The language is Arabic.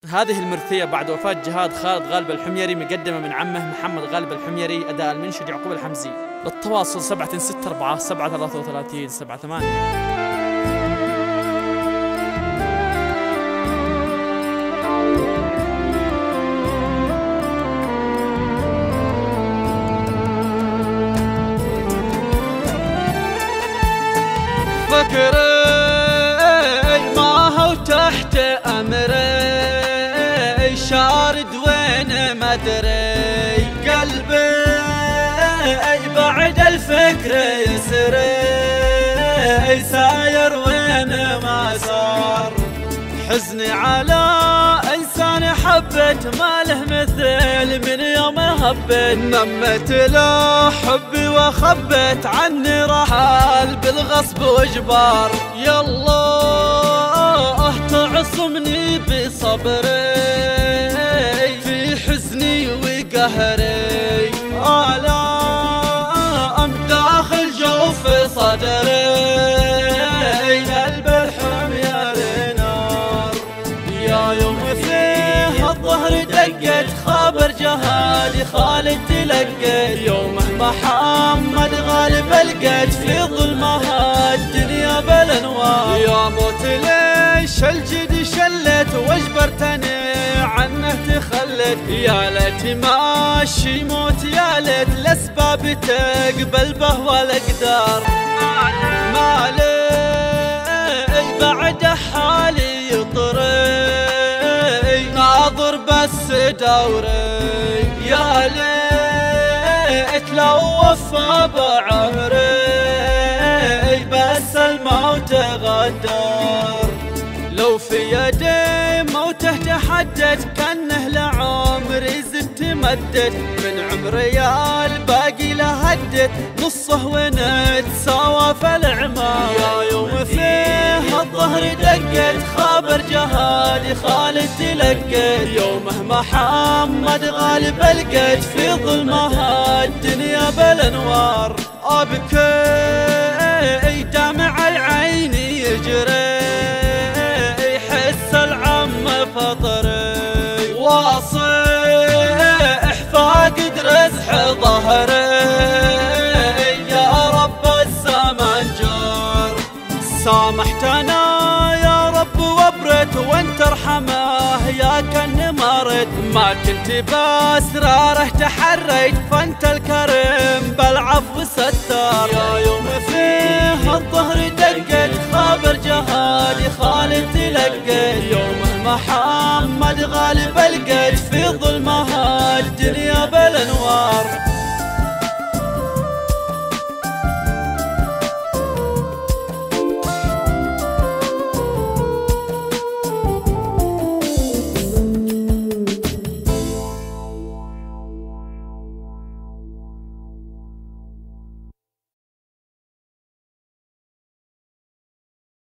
هذه المرثية بعد وفاة جهاد خالد غالب الحميري مقدمة من عمه محمد غالب الحميري أداء المنشد يعقوب الحمزي. للتواصل 764 733 78. فكري ما هو تحت أمري شارد وين ما أدري قلبي بعد الفكر يسري ساير وين ما صار حزني على إنسان حبت ما له مثل من يوم هبت نمت له حبي وخبت عني رحال بالغصب واجبار يالله تعصمني بصبري في حزني وقهري آلام داخل جوف صدري قلب الحمير نار يا يوم فيه الظهر دقت خبر جهادي خالد تلقت يومه محمد غالب لقيت في ظلمها الدنيا بالانوار يا موت ليش الجدي شلت واجبرتني عنه تخلت يا ليت ماشي موت يا ليت الاسباب تقبل به والاقدار ما لي بعد حالي يطري ناظر بس دوري يا ليت لو وفى بعمري بس الموت غدار لو في يدي موته تحدد كانه لعمري زدت مدد من عمري يا الباقي لهدد نصه ونتساوى في العمار يا يوم فيه الظهر دقت خبر جهادي خالد تلقت يومه محمد غالب لقيت في ظلمها الدنيا بالانوار ابكي دمع العين يجري فطري واصيح فاقد رزح ظهري يا رب الزمان جار سامحتنا يا رب وبرت وانت ارحمه يا كان مرت ما كنت باسراره تحريت فانت الكريم بالعفو ستار يا يوم فيه الظهر دقت خبر جهادي خالد تلقت يومه محمد